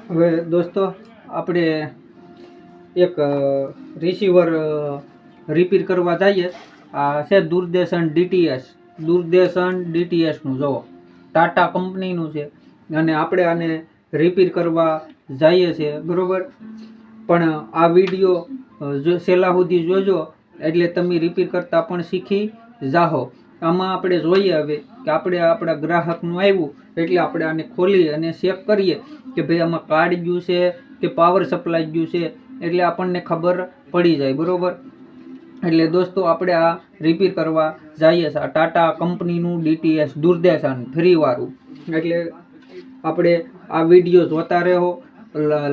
હવે દોસ્તો આપણે એક રિસીવર રિપેર કરવા જઈએ. આ છે દૂરદર્શન ડીટીએસનું જુઓ, ટાટા કંપનીનું છે અને આપણે આને રિપેર કરવા જઈએ છીએ, બરાબર. પણ આ વિડીયો છેલ્લા સુધી જોજો એટલે તમે રિપેર કરતાં પણ શીખી જાઓ. આમાં આપણે જોઈએ હવે કે આપણે આપણા ગ્રાહકનું આવ્યું એટલે આપણે આને ખોલી અને ચેક કરીએ કે ભાઈ આમાં કાર્ડ ગયું છે કે પાવર સપ્લાય ગયું છે, એટલે આપણને ખબર પડી જાય, બરાબર. એટલે દોસ્તો આપણે આ રિપેર કરવા જઈએ છીએ, આ ટાટા કંપનીનું ડીટીએસ દૂરદર્શન ફ્રીવાળું. એટલે આપણે આ વિડીયો જોતા રહો,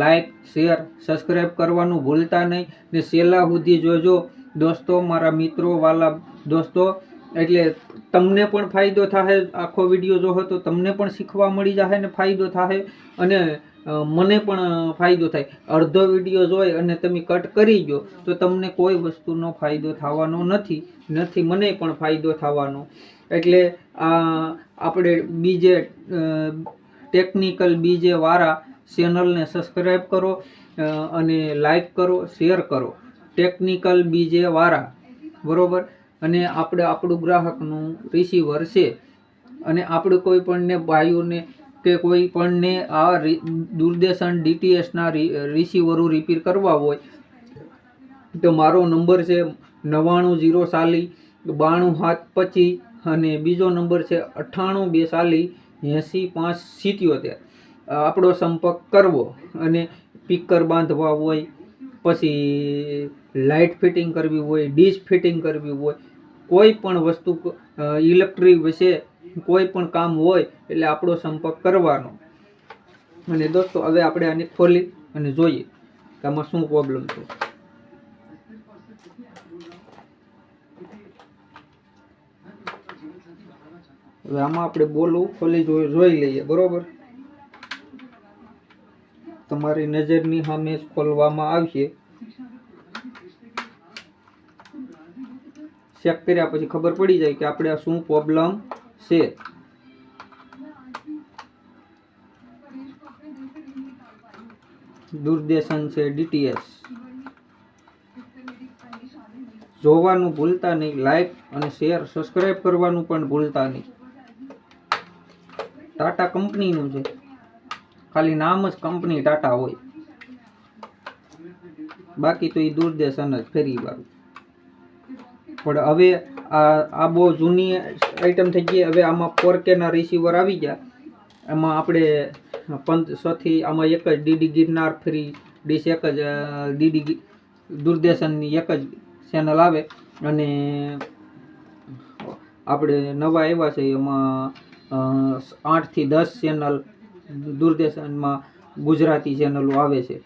લાઈક શેર સબસ્ક્રાઈબ કરવાનું ભૂલતા નહીં ને છેલ્લા સુધી જોજો દોસ્તો, મારા મિત્રો વાલા દોસ્તો. એટલે તમને પણ ફાયદો થાય, આખો વિડીયો જોવો તો તમને પણ શીખવા મળી જશે ને ફાયદો થાય, અને મને પણ ફાયદો થાય. અડધો વિડીયો જોઈ અને તમે કટ કરી ગયો તો તમને કોઈ વસ્તુનો ફાયદો થવાનો નથી, મને પણ ફાયદો થવાનો. એટલે આપણે બીજે ટેકનિકલ બીજે વાળા ચેનલને સબસ્ક્રાઈબ કરો અને લાઈક કરો, શેર કરો, ટેકનિકલ બીજે વાળા, બરાબર. અને આપણે આપણું ગ્રાહકનું રિસીવર છે અને આપણે કોઈ પણને ભાઈઓને કે કોઈ પણને આ દૂરદર્શન ડીટીએસના રિસીવરો રિપેર કરવા હોય તો મારો નંબર છે 99 040 92 725 અને બીજો નંબર છે 98 240 80 577. આપણો સંપર્ક કરવો. અને સ્પીકર બાંધવા હોય, પછી લાઇટ ફિટિંગ કરવી હોય, ડીશ ફિટિંગ કરવી હોય, કોઈ પણ વસ્તુ ઇલેક્ટ્રિક વિશે કોઈ પણ કામ હોય એટલે આપણો સંપર્ક કરવાનો. અને દોસ્તો હવે આપણે આને ખોલી અને જોઈએ કે આમાં શું પ્રોબ્લેમ છે. હવે આમાં આપણે બોલું ખોલી જોઈ લઈએ, બરોબર. તમારી નજરની સામે ખોલવામાં આવશે. ચેક કર્યા પછી ખબર પડી જાય કે આપણે શું પ્રોબ્લેમ છે. દૂરદર્શન છે ડીટીએસ. જોવાનું ભૂલતા નહીં, લાઈક અને શેર સબસ્ક્રાઈબ કરવાનું પણ ભૂલતા નહીં. ટાટા કંપનીનું છે, ખાલી નામ જ કંપની ટાટા હોય, બાકી તો એ દૂરદર્શન જ ફેરીવાળું. પણ હવે આ બહુ જૂની આઈટમ થઈ ગઈ. હવે આમાં 4K ના રિસીવર આવી ગયા. એમાં આપણે 6થી આમાં એક જ ડીડી ગિરનાર ફ્રી ડીશ, એક જ ડીડી દૂરદર્શનની એક જ ચેનલ આવે. અને આપણે નવા આવ્યા છે એમાં 8 થી 10 ચેનલ દૂરદર્શનમાં ગુજરાતી ચેનલો આવે છે.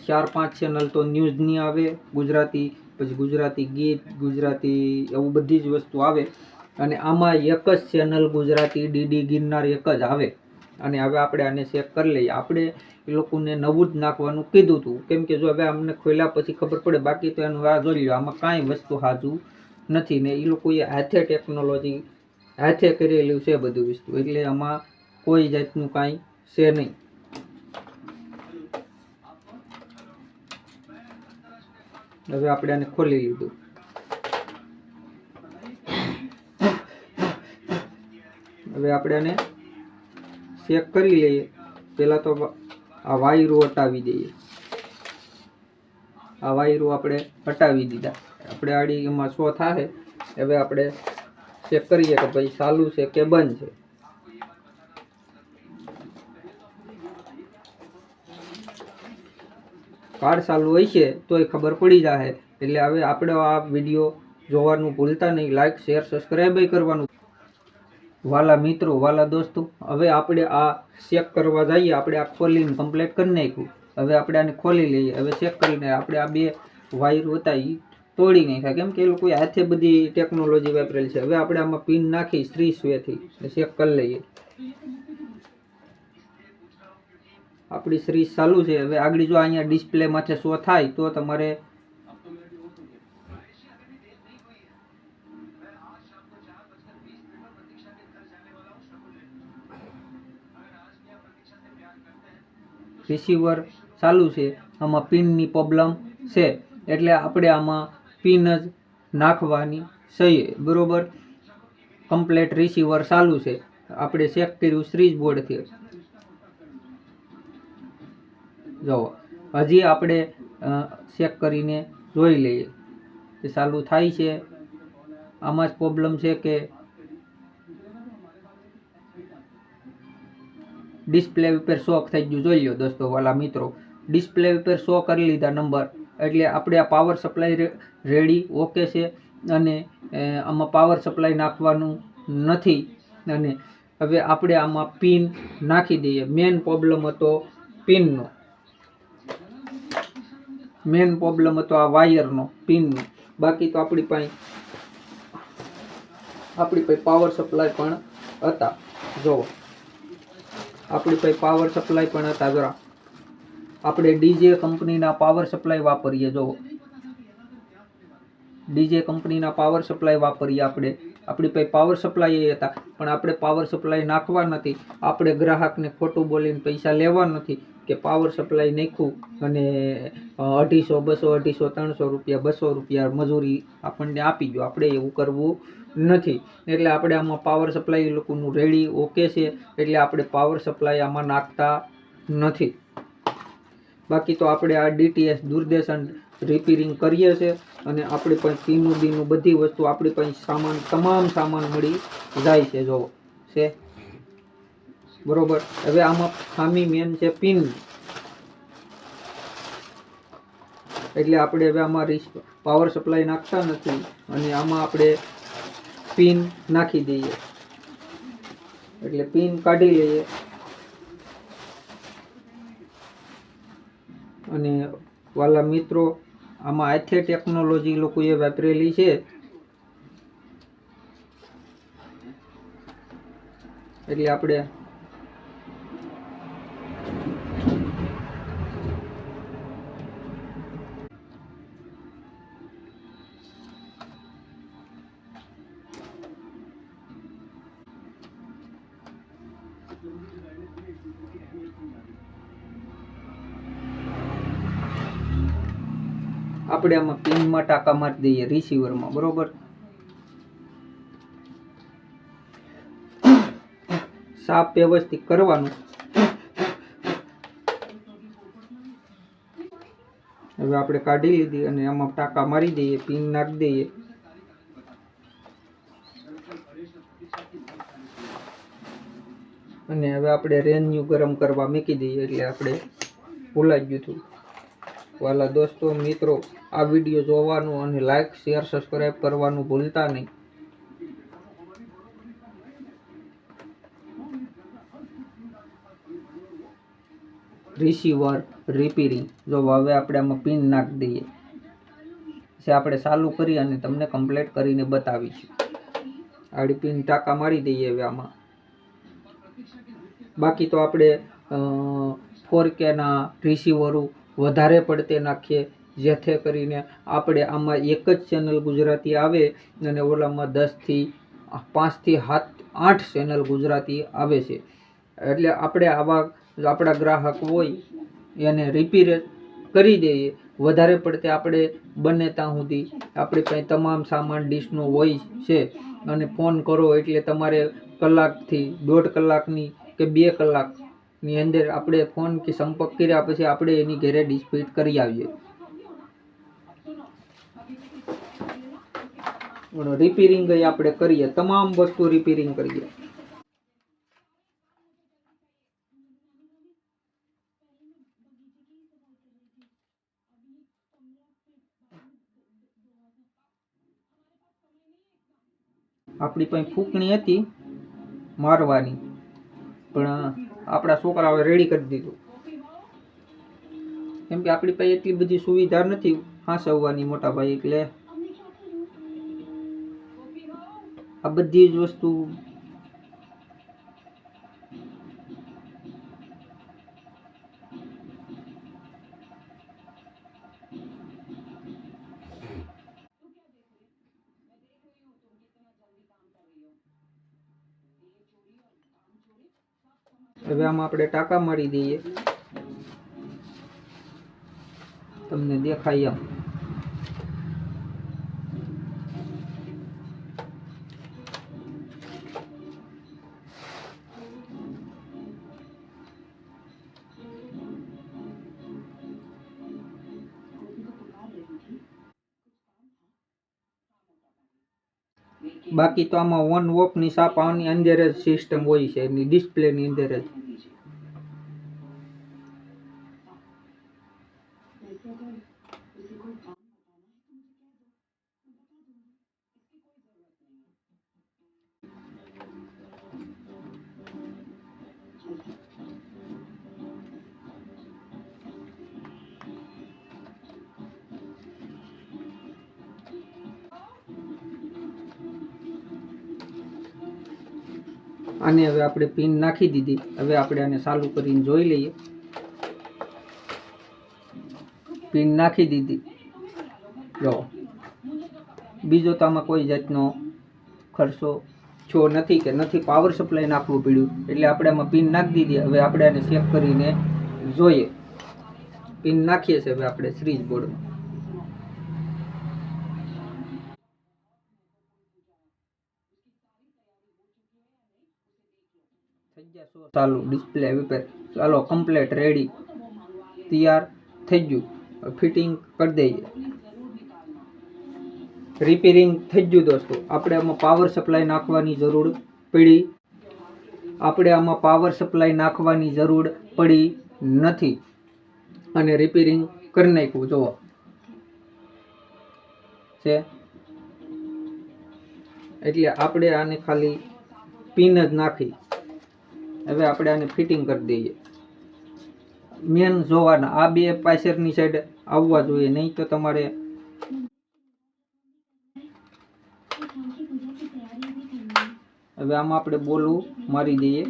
4-5 ચેનલ તો ન્યૂઝની આવે ગુજરાતી, પછી ગુજરાતી ગીત, ગુજરાતી એવું બધી જ વસ્તુ આવે. અને આમાં એક જ ચેનલ ગુજરાતી ડીડી ગિરનાર એક જ આવે. અને હવે આપણે આને ચેક કરી લઈએ. આપણે એ લોકોને નવું જ નાખવાનું કીધું હતું, કેમ કે જો હવે અમને ખોલ્યા પછી ખબર પડે, બાકી તો એનું આ જોઈ લો, આમાં કાંઈ વસ્તુ સાચું નથી. ને એ લોકોએ હાથે ટેકનોલોજી હાથે કરેલું છે બધું વસ્તુ, એટલે આમાં કોઈ જાતનું કાંઈ છે નહીં. હવે આપણે આને ખોલી લીધું. હવે આપણે આને ચેક કરી લઈએ. પહેલાં તો આ વાયરો હટાવી દઈએ. આ વાયરો આપણે હટાવી દીધા. આપણે આડી એમાં શો થાય. હવે આપણે ચેક કરીએ કે ભાઈ ચાલુ છે કે બંધ છે. કાર્ડ ચાલુ હોય છે તોય ખબર પડી જાય. એટલે હવે આપણે આ વિડીયો જોવાનું ભૂલતા નહીં, લાઈક શેર સબસ્ક્રાઈબ કરવાનું. વાલા મિત્રો, વાલા દોસ્તો, હવે આપણે આ ચેક કરવા જઈએ. આપણે આ ખોલીને કમ્પ્લીટ કરી નાખ્યું. હવે આપણે આને ખોલી લઈએ. હવે ચેક કરીને આપણે આ બે વાયર હતા એ તોડી નાખ્યા, કેમ કે એ લોકોએ હાથે બધી ટેકનોલોજી વાપરેલ છે. હવે આપણે આમાં પિન નાખી 30 વેથી ચેક કરી લઈએ. આપણી સિરીઝ ચાલુ છે. હવે આગળ જો અહીંયા ડિસ્પ્લે માથે શો થાય તો તમારે રિસીવર ચાલુ છે, આમાં પિનની પ્રોબ્લેમ છે, એટલે આપણે આમાં પિન જ નાખવાની છે, બરોબર. કમ્પ્લેટ રિસીવર ચાલુ છે, આપણે ચેક કર્યું સ્વિચ બોર્ડથી. જો હજી આપણે ચેક કરીને જોઈ લઈએ કે ચાલુ થાય છે. આમાં જ પ્રોબ્લેમ છે કે ડિસ્પ્લે ઉપર શો થઈ ગયું. જોઈ લો દોસ્તો, વાલા મિત્રો, ડિસ્પ્લે ઉપર શો કરી લીધા નંબર, એટલે આપણે આ પાવર સપ્લાય રેડી ઓકે છે. અને આમાં પાવર સપ્લાય નાખવાનું નથી. અને હવે આપણે આમાં પિન નાખી દઈએ. મેન પ્રોબ્લેમ હતો પિનનો, મેન પ્રોબ્લેમ હતો આ વાયરનો, પિનનો. બાકી તો આપણી પાસે પાવર સપ્લાય પણ હતા. જુઓ, આપણી પાસે પાવર સપ્લાય પણ હતા. જરા આપણે ડીજે કંપનીના પાવર સપ્લાય વાપરીએ. જુઓ, ડીજે કંપનીના પાવર સપ્લાય વાપરીએ. આપણી પાસે પાવર સપ્લાય હતા, પણ આપણે પાવર સપ્લાય નાખવા નથી. આપણે ગ્રાહકને ખોટું બોલીને પૈસા લેવા નથી કે પાવર સપ્લાય નાખ્યું અને 250, 200, 300 રૂપિયા, 200 રૂપિયા મજૂરી આપણને આપી દો. આપણે એવું કરવું નથી. એટલે આપણે આમાં પાવર સપ્લાય એ લોકોનું રેડી ઓકે છે, એટલે આપણે પાવર સપ્લાય આમાં નાખતા નથી. બાકી તો આપણે આ ડીટીએસ દૂરદર્શન રિપેરિંગ કરીએ છીએ, અને આપણી પાસે પીનું બીનું બધી વસ્તુ, આપણી પાસે સામાન, તમામ સામાન મળી જાય છે. જોવો છે, બરોબર. હવે આમાં ખામી મેન છે પિન, એટલે આપણે હવે આમાં પાવર સપ્લાય નાખતા નથી, અને આમાં આપણે પિન નાખી દઈએ. એટલે પિન કાઢી લઈએ, અને વાલા મિત્રો, આમાં હાથે ટેકનોલોજી લોકોએ વાપરેલી છે, એટલે આપણે આમાં પિનમાં ટાંકા મારી દઈએ રિસીવરમાં, બરોબર. સાફ વ્યવસ્થિત કરવાનું. હવે આપણે કાઢી લીધી અને આમાં ટાંકા મારી દઈએ, પિન નાખી દઈએ. અને હવે આપણે રેન્યુ ગરમ કરવા મૂકી દઈએ, એટલે આપણે ભૂલાઈ ગયું હતું. વાલા દોસ્તો મિત્રો, આ વિડીયો જોવાનું અને લાઈક, શેર, સબસ્ક્રાઈબ કરવાનું ભૂલતા નહીં. Receiver repairing. જો હવે આપણે આમાં પિન નાખી દઈએ, પછી આપણે ચાલુ કરી અને તમને કમ્પ્લીટ કરીને બતાવીશું. આડી પિન ટાંકા મારી દઈએ હવે આમાં. બાકી તો આપણે 4K ના રિસીવરો વધારે પડતે નાખીએ, જેથી કરીને આપણે આમાં એક જ ચેનલ ગુજરાતી આવે, અને ઓલામાં 5 થી 7, 8 ચેનલ ગુજરાતી આવે છે. એટલે આપણે આવા આપણા ગ્રાહક હોય એને રિપેર કરી દઈએ. વધારે પડતે આપણે બને ત્યાં સુધી આપણી પાસે તમામ સામાન ડીશનો હોય છે, અને ફોન કરો એટલે તમારે કલાકથી 1.5 કલાકની કે 2 કલાકની અંદર આપણે ફોન કે સંપર્ક કર્યા પછી આપણે એની ઘરે ડીશ ફિટ કરી આવીએ. રિપેરિંગ આપણે કરીએ, તમામ વસ્તુ રિપેરિંગ કરીએ. આપણી પાસે ફૂંકણી હતી મારવાની, પણ આપણા છોકરાઓએ રેડી કરી દીધું, કેમ કે આપણી પાસે એટલી બધી સુવિધા નથી હાંસવવાની મોટા ભાઈ. એટલે આ બધી જ વસ્તુ હવે આમાં આપણે ટાંકા મારી દઈએ. તમને દેખાય એમ. બાકી તો આમાં ઓન ઓફ ની સાપ આની અંદર જ સિસ્ટમ હોય છે, એની ડિસ્પ્લે ની અંદર જ. આને હવે આપણે પિન નાખી દીધી. હવે આપણે આને ચાલુ કરીને જોઈ લઈએ. પિન નાખી દીધી. જો બીજો તો આમાં કોઈ જાતનો ખર્ચો છો નથી કે નથી પાવર સપ્લાય નાખવું પડ્યું, એટલે આપણે આમાં પિન નાખી દીધી. હવે આપણે આને ચેક કરીને જોઈએ. પિન નાખીએ છીએ હવે આપણે સ્વિચ બોર્ડમાં. ચાલુ ડિસ્પ્લે વિપેર ચાલો કમ્પ્લીટ રેડી તૈયાર થઈ ગયું. ફિટિંગ કરી દઈએ. રિપેરિંગ થઈ ગયું દોસ્તો. આપણે આમાં પાવર સપ્લાય નાખવાની જરૂર પડી. આપણે આમાં પાવર સપ્લાય નાખવાની જરૂર પડી નથી અને રિપેરિંગ કરી નાખ્યું. જુઓ છે એટલે આપણે આને ખાલી પિન જ નાખી. હવે આપણે આને ફિટિંગ કરી દઈએ. મેન જોવાના આ બે પાછળની સાઈડ આવવા જોઈએ, નહીં તો તમારે હવે આમાં આપણે બોલું મારી દઈએ.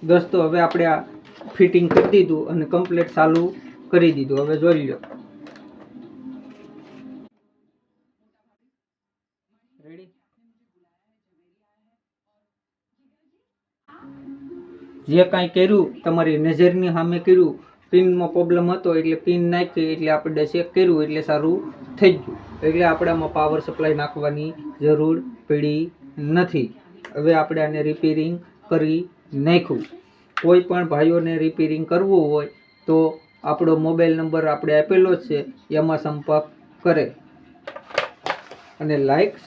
દોસ્તો હવે આપણે આ ફિટિંગ કરી દીધું અને કમ્પ્લીટ ચાલુ કરી દીધું. હવે જોઈ લો. રેડી. જે કાંઈ કર્યું તમારી નજરની સામે કર્યું. પિનમાં પ્રોબ્લેમ હતો એટલે પિન નાખી, એટલે આપણે ચેક કર્યું એટલે સારું થઈ ગયું. એટલે આપણે આમાં પાવર સપ્લાય નાખવાની જરૂર પડી નથી. હવે આપણે આને રિપેરિંગ કરી નાખ્યું. કોઈ પણ ભાઈઓને રિપેરિંગ કરવું હોય તો આપણો મોબાઈલ નંબર આપણે આપેલો જ છે, એમાં સંપર્ક કરે અને લાઈક